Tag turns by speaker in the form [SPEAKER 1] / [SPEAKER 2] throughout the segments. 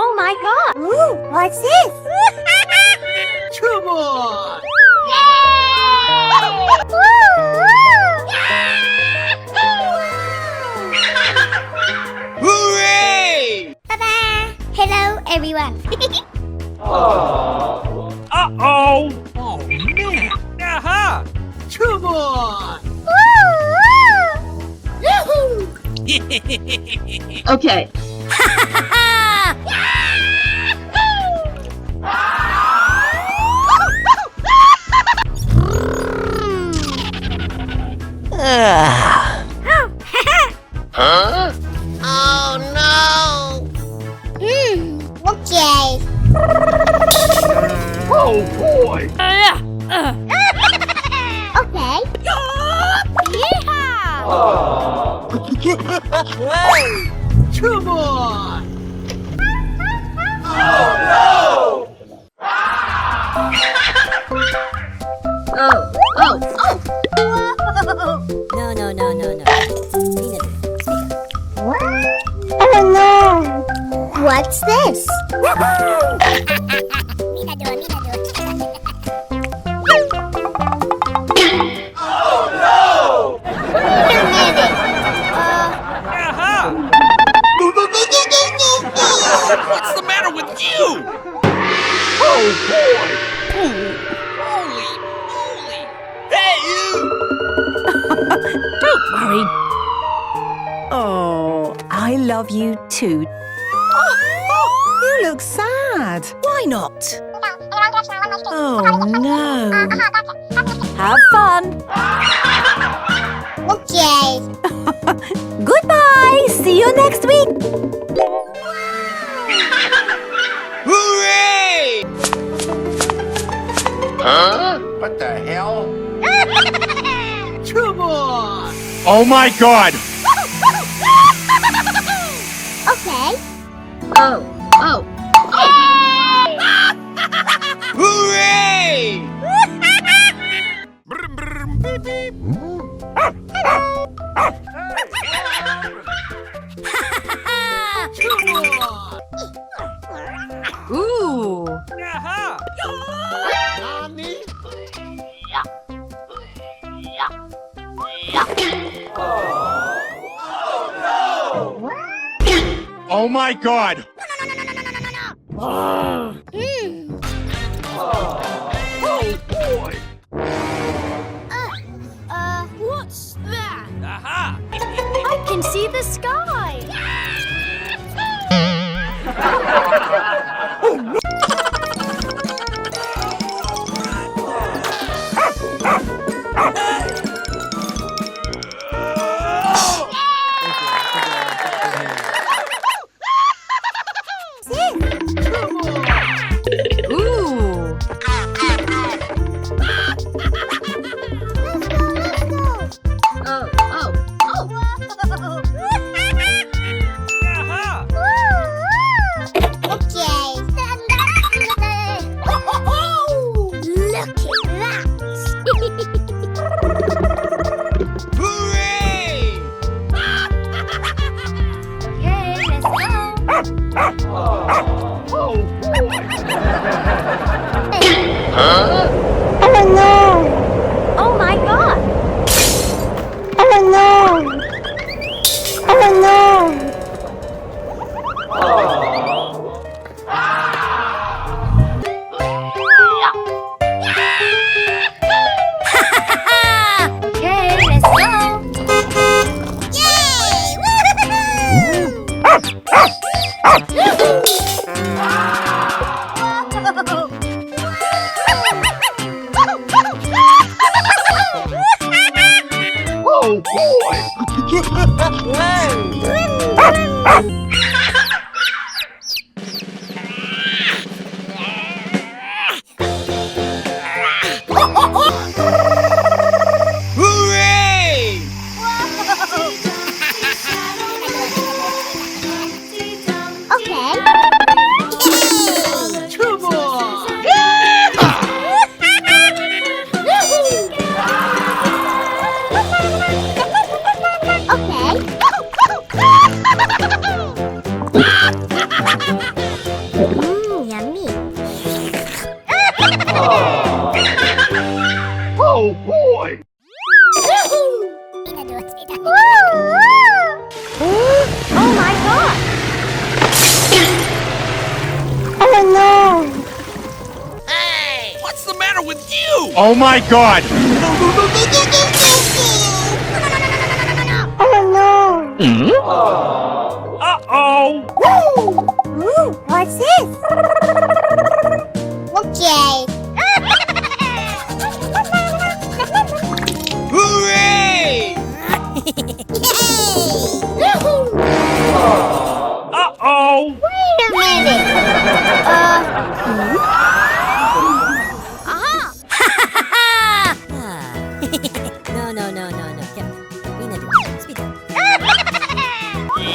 [SPEAKER 1] Oh my god! Ooh, what's this?
[SPEAKER 2] Come on! Hooray!
[SPEAKER 1] Ta-da! Hello, everyone.
[SPEAKER 3] Uh-oh! Oh, man! Aha!
[SPEAKER 2] Come on!
[SPEAKER 4] Okay.
[SPEAKER 2] Huh?
[SPEAKER 1] Oh no! Okay.
[SPEAKER 3] Oh, boy!
[SPEAKER 1] Okay. Yeehaw!
[SPEAKER 2] Come on!
[SPEAKER 1] Oh no! What's this?
[SPEAKER 3] Aha! What's the matter with you? Oh, boy! Holy moly! Hey, you!
[SPEAKER 5] Don't worry. Oh, I love you too. Oh, you look sad. Why not? Oh, no. Have fun.
[SPEAKER 1] Okay.
[SPEAKER 5] Goodbye. See you next week.
[SPEAKER 2] Hooray! Huh?
[SPEAKER 6] What the hell?
[SPEAKER 2] Come on!
[SPEAKER 3] Oh, my God!
[SPEAKER 1] Okay.
[SPEAKER 2] Hooray!
[SPEAKER 3] Brum, brum, beep, beep.
[SPEAKER 2] Come on!
[SPEAKER 5] Ooh.
[SPEAKER 3] Aha! Oh, my God!
[SPEAKER 2] Oh, boy!
[SPEAKER 1] What's that?
[SPEAKER 3] Aha!
[SPEAKER 1] I can see the sky.
[SPEAKER 5] Ooh.
[SPEAKER 3] Aha!
[SPEAKER 1] Okay. Look at that.
[SPEAKER 2] Hooray!
[SPEAKER 1] Okay, let's go.
[SPEAKER 2] Huh?
[SPEAKER 1] Oh no! Oh my god! Oh no! Oh no! Okay, let's go! Yay!
[SPEAKER 3] Oh, boy!
[SPEAKER 2] Hooray!
[SPEAKER 1] Okay.
[SPEAKER 2] Come on!
[SPEAKER 3] Oh boy!
[SPEAKER 1] Oh my god! Oh no!
[SPEAKER 3] What's the matter with you? Oh my god!
[SPEAKER 1] Oh no!
[SPEAKER 3] Uh-oh!
[SPEAKER 1] Ooh, what's this? Okay.
[SPEAKER 2] Hooray!
[SPEAKER 3] Uh-oh!
[SPEAKER 1] Wait a minute.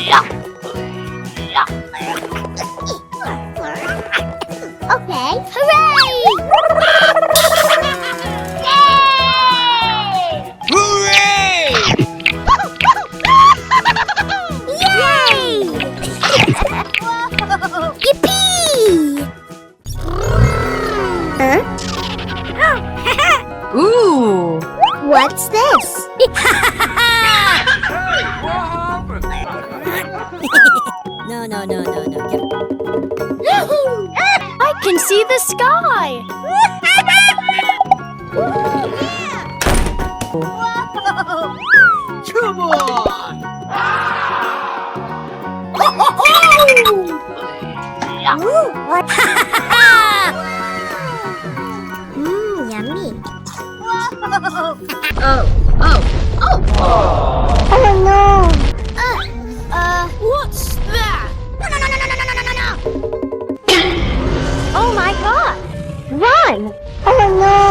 [SPEAKER 5] No.
[SPEAKER 1] Okay. Hooray!
[SPEAKER 2] Hooray!
[SPEAKER 1] Yay! Yippee! Huh?
[SPEAKER 5] Ooh!
[SPEAKER 1] What's this?
[SPEAKER 5] No.
[SPEAKER 1] I can see the sky.
[SPEAKER 2] Come on!
[SPEAKER 1] Ooh, what? Yummy. Oh no.
[SPEAKER 2] What's that?
[SPEAKER 1] No. Oh my god. Run. Oh no.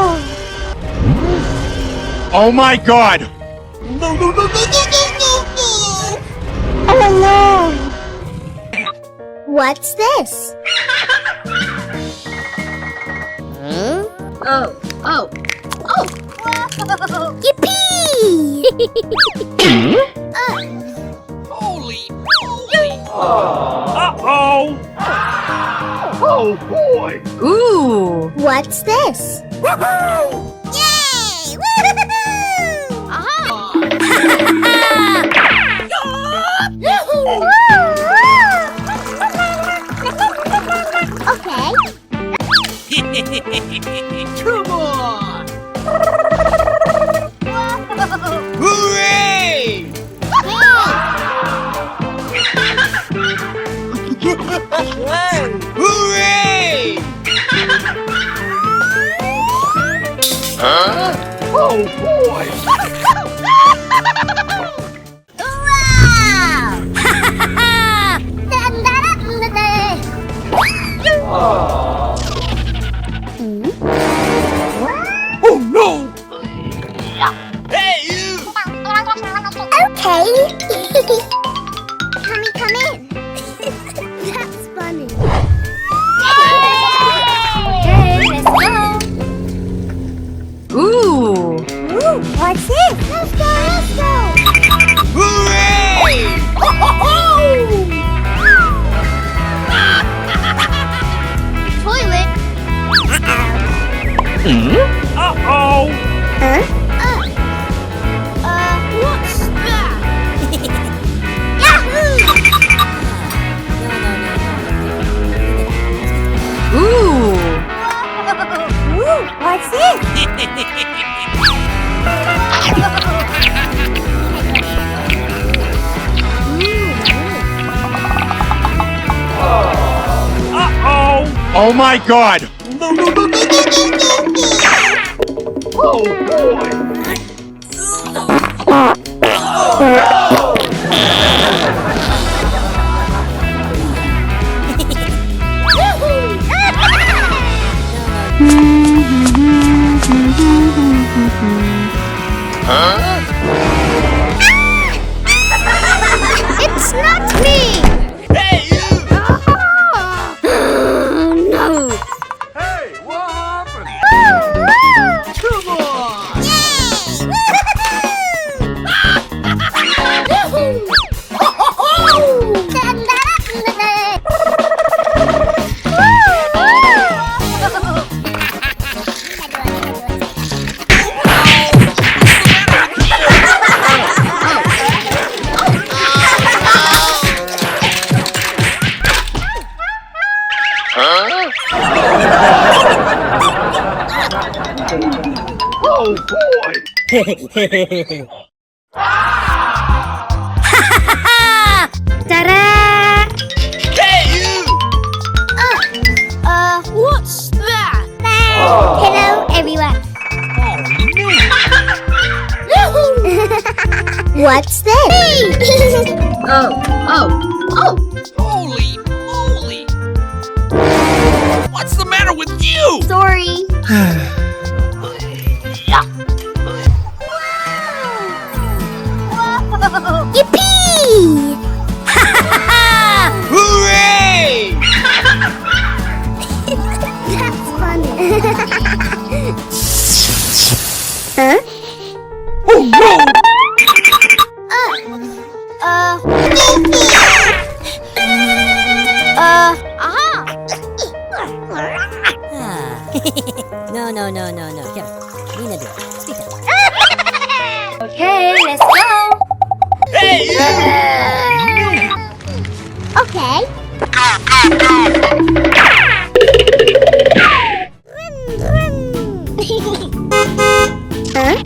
[SPEAKER 3] Oh my god!
[SPEAKER 2] No!
[SPEAKER 1] Oh no. What's this? Yippee!
[SPEAKER 2] Holy!
[SPEAKER 3] Uh-oh! Oh boy!
[SPEAKER 5] Ooh!
[SPEAKER 1] What's this? Yay! Okay.
[SPEAKER 2] Come on! Hooray! Hooray!
[SPEAKER 3] Oh boy!
[SPEAKER 2] Oh no! Hey you!
[SPEAKER 1] Okay. Come in. That's funny. Okay, let's go.
[SPEAKER 5] Ooh!
[SPEAKER 1] What's this? Let's go.
[SPEAKER 2] Hooray!
[SPEAKER 1] Toilet.
[SPEAKER 3] Uh-oh!
[SPEAKER 1] Huh?
[SPEAKER 2] What's that?
[SPEAKER 1] Yahoo!
[SPEAKER 5] Ooh!
[SPEAKER 1] What's this?
[SPEAKER 3] Uh-oh! Oh my god! Oh boy!
[SPEAKER 1] It's not me!
[SPEAKER 2] Hey you!
[SPEAKER 1] No!
[SPEAKER 3] Hey, what happened?
[SPEAKER 2] Come on!
[SPEAKER 1] Ta-da!
[SPEAKER 2] Hey, you! What's that?
[SPEAKER 1] Hello, everyone. What's this?
[SPEAKER 5] Oh.
[SPEAKER 2] Holy moly! What's the matter with you?
[SPEAKER 1] Sorry. Yippee!
[SPEAKER 2] Hooray!
[SPEAKER 1] That's funny. Huh?
[SPEAKER 3] Oh no!
[SPEAKER 5] No. Here, Nina do. Speak up. Okay, let's go.
[SPEAKER 2] Hey, you!
[SPEAKER 1] Okay. Huh?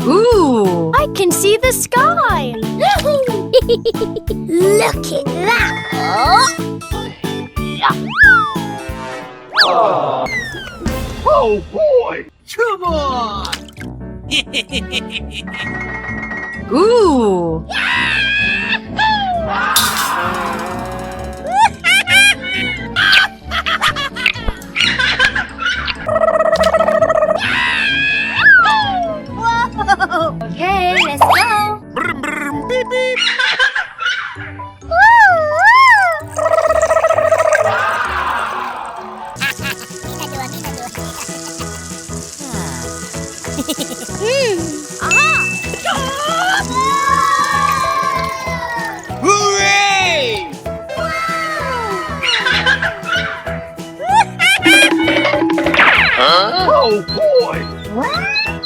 [SPEAKER 5] Ooh, I can see the sky.
[SPEAKER 1] Look at that.
[SPEAKER 3] Oh boy!
[SPEAKER 2] Come on!
[SPEAKER 5] Ooh. Okay, let's go.
[SPEAKER 3] Brum, brum, beep, beep.
[SPEAKER 2] Hooray!
[SPEAKER 3] Oh boy!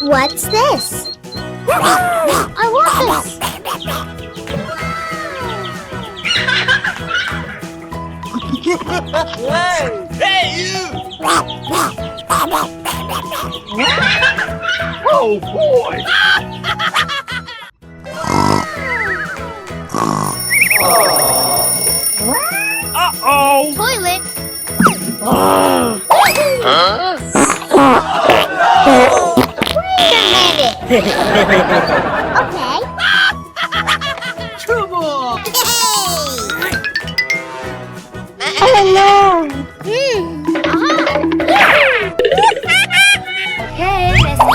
[SPEAKER 1] What's this? I want this.
[SPEAKER 2] Hey, you!
[SPEAKER 3] Oh boy! Uh-oh!
[SPEAKER 1] Toilet. Wait a minute. Okay.
[SPEAKER 2] Come on!
[SPEAKER 1] Oh no.
[SPEAKER 5] Okay, let's go.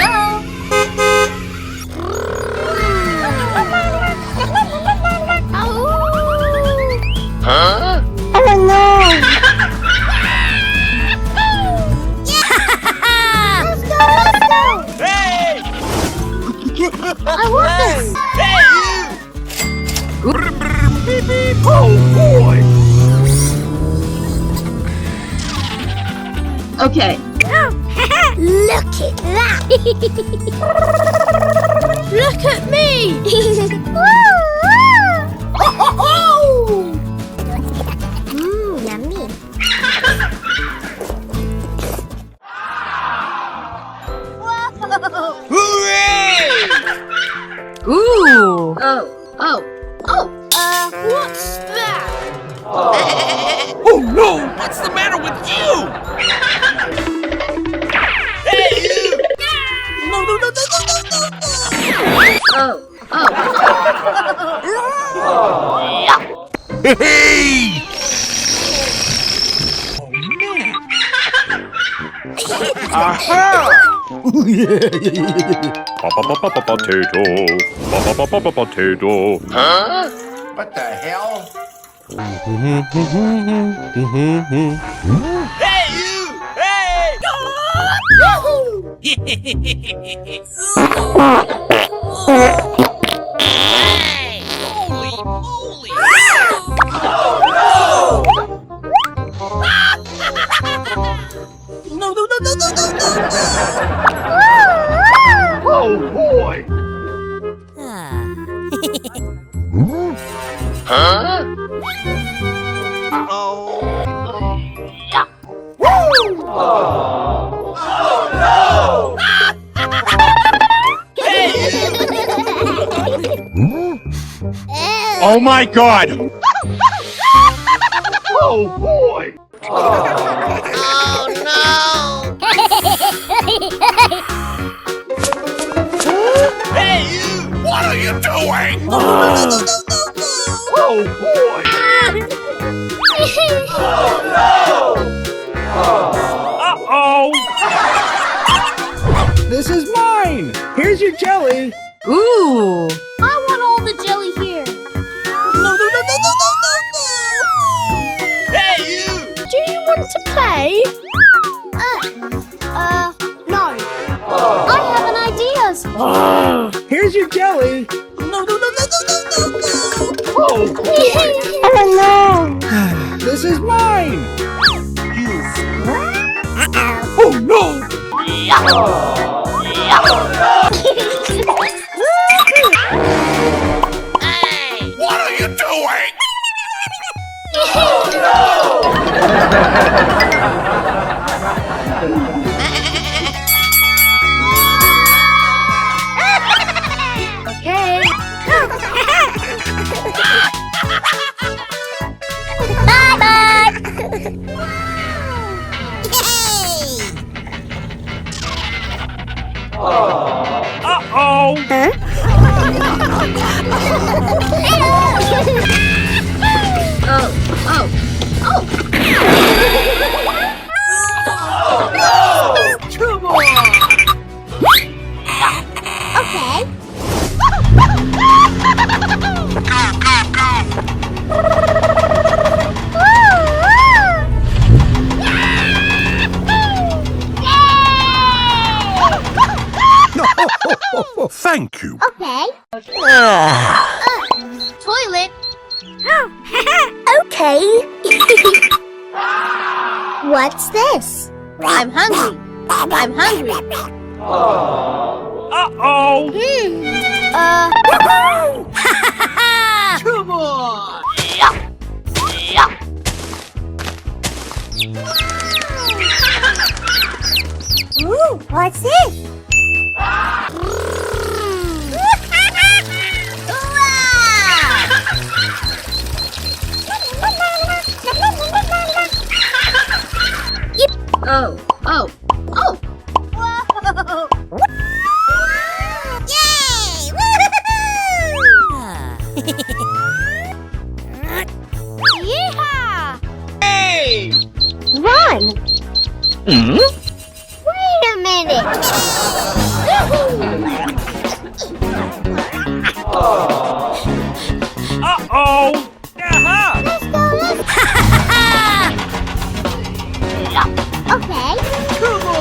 [SPEAKER 1] Oh no. Let's go.
[SPEAKER 2] Hey!
[SPEAKER 1] I want this.
[SPEAKER 2] Hey, you!
[SPEAKER 3] Brum, brum, beep, beep. Oh boy!
[SPEAKER 5] Okay.
[SPEAKER 1] Look at that.
[SPEAKER 5] Look at me.
[SPEAKER 1] Yummy.
[SPEAKER 2] Hooray!
[SPEAKER 5] Ooh.
[SPEAKER 2] What's that?
[SPEAKER 3] Oh no!
[SPEAKER 2] What's the matter with you? Hey, you!
[SPEAKER 3] Hey! Potato.
[SPEAKER 4] What the hell?
[SPEAKER 2] Hey, you! Hey! Holy moly! No!
[SPEAKER 3] Oh my God! Oh boy!
[SPEAKER 1] Oh no!
[SPEAKER 2] Hey, you!
[SPEAKER 4] What are you doing?
[SPEAKER 3] Oh boy! Uh-oh!
[SPEAKER 6] This is mine! Here's your jelly!
[SPEAKER 7] Ooh!
[SPEAKER 1] I want all the jelly here.
[SPEAKER 2] Hey, you!
[SPEAKER 1] Do you want to play? No. I have an idea.
[SPEAKER 6] Here's your jelly!
[SPEAKER 3] Oh
[SPEAKER 1] Oh no.
[SPEAKER 6] This is mine!
[SPEAKER 3] Oh no!
[SPEAKER 4] What are you doing?
[SPEAKER 1] Okay. Bye bye.
[SPEAKER 3] Uh-oh!
[SPEAKER 1] Okay.
[SPEAKER 3] Thank you.
[SPEAKER 1] Okay. Toilet. Okay. What's this? I'm hungry. I'm hungry.
[SPEAKER 3] Uh-oh!
[SPEAKER 6] Come on!
[SPEAKER 1] Ooh, what's this?
[SPEAKER 7] Oh, oh, oh!
[SPEAKER 1] Whoa! Yay! Woo-hoo-hoo! Yeehaw!
[SPEAKER 2] Hey!
[SPEAKER 1] Run! Wait a minute!
[SPEAKER 3] Uh-oh!
[SPEAKER 2] Aha!
[SPEAKER 1] Let's go, let's Okay.
[SPEAKER 6] Come on!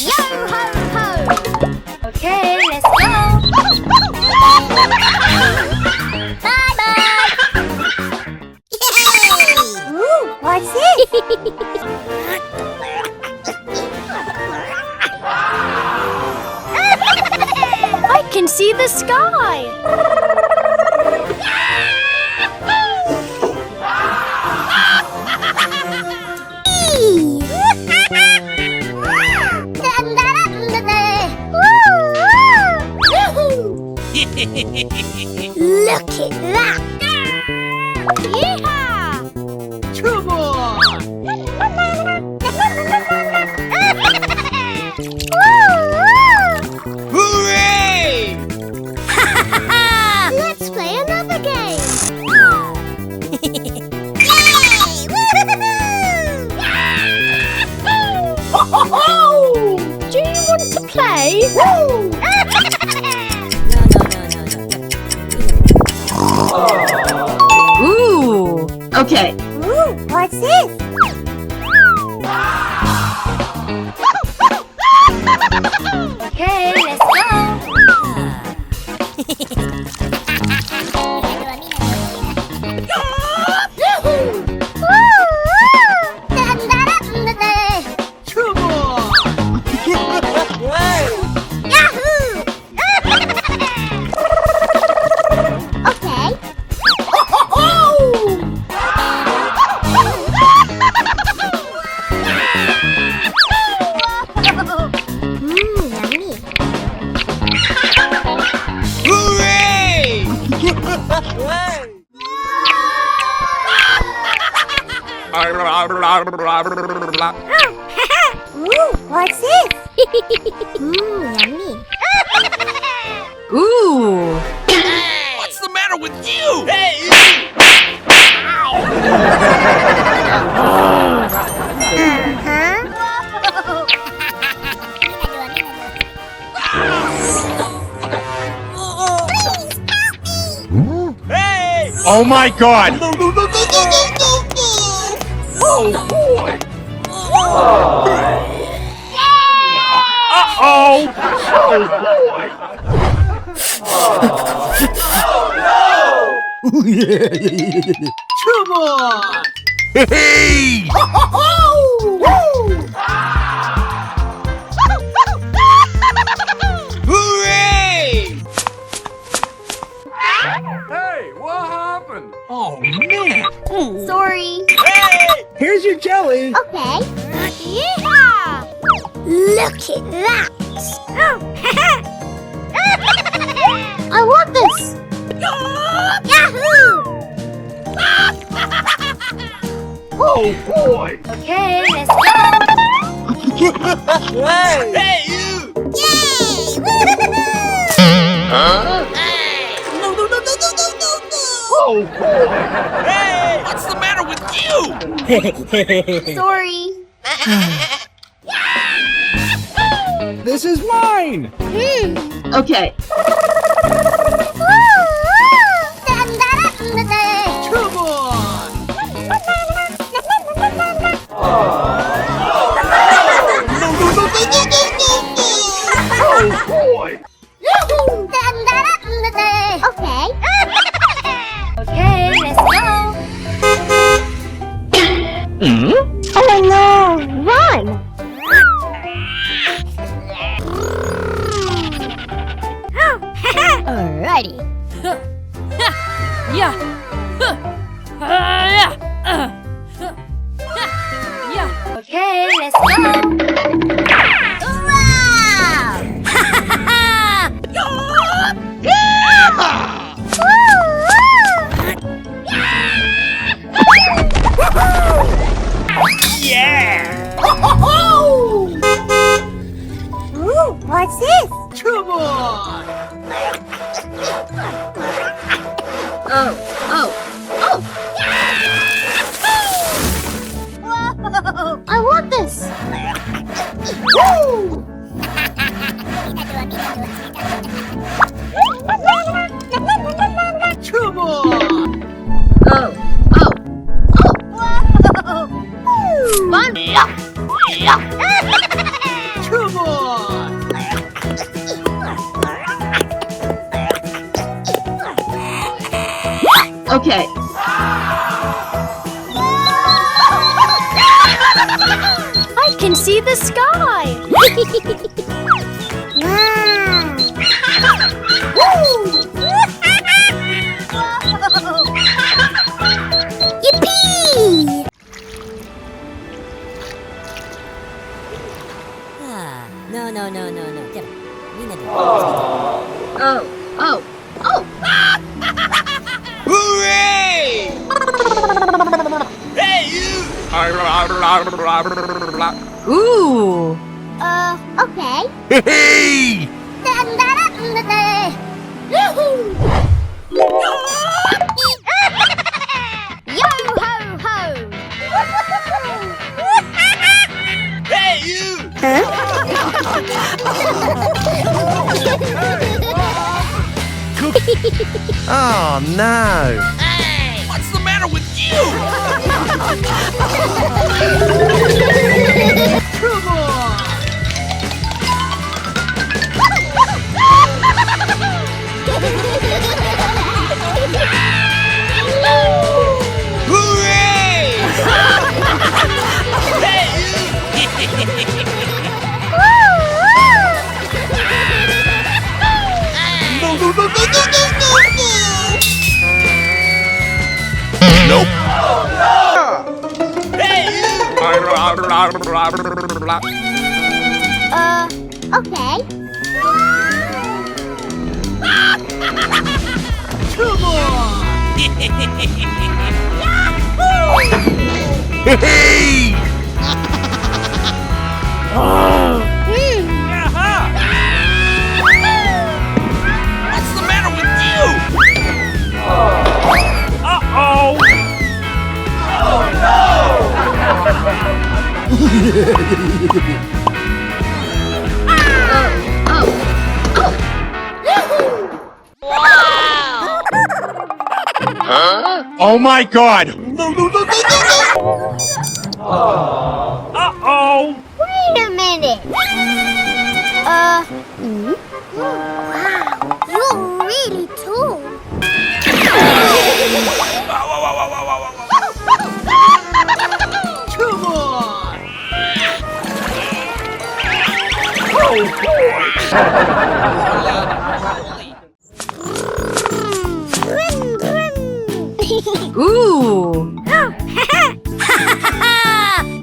[SPEAKER 1] Yo ho ho! Okay, let's go! Bye bye! Yay! Ooh, what's this? I can see the sky! Look at that! Yeehaw!
[SPEAKER 6] Come on!
[SPEAKER 2] Hooray!
[SPEAKER 1] Let's play another game! Yay! Woo-hoo-hoo! Do you want to play? Woo!
[SPEAKER 7] Ooh! Okay.
[SPEAKER 1] Ooh, what's this? Okay, let's go.
[SPEAKER 6] Come on!
[SPEAKER 1] Yahoo! Ooh, what's this? Yummy.
[SPEAKER 7] Ooh.
[SPEAKER 2] What's the matter with you? Hey, you! Hey!
[SPEAKER 3] Oh my God!
[SPEAKER 2] Oh boy!
[SPEAKER 3] Uh-oh!
[SPEAKER 6] Come on!
[SPEAKER 3] Hey!
[SPEAKER 2] Hooray!
[SPEAKER 3] Hey, what happened?
[SPEAKER 6] Oh man!
[SPEAKER 1] Sorry.
[SPEAKER 2] Hey!
[SPEAKER 6] Here's your jelly.
[SPEAKER 1] Okay. Yeah! Look at that! I want this! Yahoo!
[SPEAKER 6] Oh boy!
[SPEAKER 1] Okay, let's go!
[SPEAKER 2] Hey, you!
[SPEAKER 1] Yay!
[SPEAKER 6] Oh boy!
[SPEAKER 2] Hey! What's the matter with you?
[SPEAKER 1] Sorry.
[SPEAKER 6] This is mine!
[SPEAKER 7] Okay.
[SPEAKER 6] Come on! Oh boy!
[SPEAKER 1] Okay. Okay, let's go. Oh no! Run! Alrighty.
[SPEAKER 5] Yeah. Yeah.
[SPEAKER 1] Okay, let's go.
[SPEAKER 2] Yeah!
[SPEAKER 1] Ooh, what's this?
[SPEAKER 6] Come on!
[SPEAKER 1] I want this. Woo!
[SPEAKER 6] Come on!
[SPEAKER 1] Fun.
[SPEAKER 6] Come on!
[SPEAKER 7] Okay.
[SPEAKER 1] I can see the sky. Wow. Woo! Yippee!
[SPEAKER 5] No. Get it.
[SPEAKER 7] Oh.
[SPEAKER 2] Hooray! Hey, you!
[SPEAKER 7] Ooh.
[SPEAKER 1] Okay.
[SPEAKER 3] Hey!
[SPEAKER 1] Yoo-hoo! Yo-ho-ho!
[SPEAKER 2] Hey, you!
[SPEAKER 3] Oh no!
[SPEAKER 2] Hey! What's the matter with you?
[SPEAKER 6] Come on!
[SPEAKER 2] Hooray! Hey, you!
[SPEAKER 3] Nope.
[SPEAKER 2] Hey, you!
[SPEAKER 1] Okay.
[SPEAKER 6] Come on!
[SPEAKER 3] Hey!
[SPEAKER 2] What's the matter with you? Uh-oh! Oh no!
[SPEAKER 3] Oh my god!
[SPEAKER 2] Uh-oh!
[SPEAKER 1] Wait a minute. Wow. You're really tall.
[SPEAKER 6] Come on!
[SPEAKER 7] Ooh.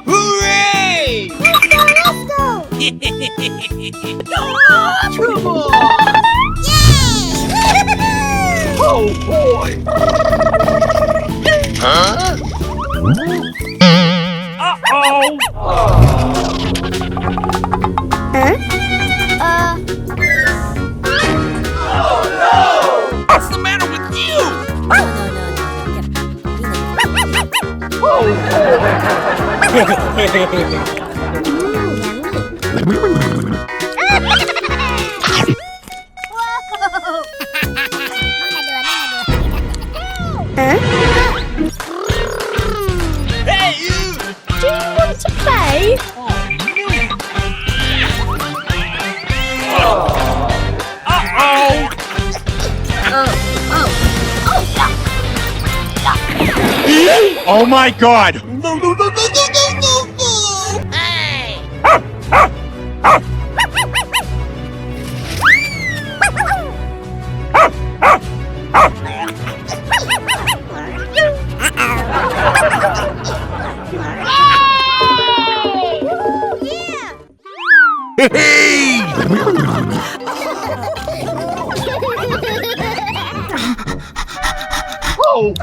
[SPEAKER 2] Hooray!
[SPEAKER 1] Let's go.
[SPEAKER 6] Come on!
[SPEAKER 2] Oh boy! Uh-oh! What's the matter with you? Hey, you!
[SPEAKER 1] Do you want to play?
[SPEAKER 2] Uh-oh!
[SPEAKER 3] Oh my god! Hey!
[SPEAKER 1] Oh,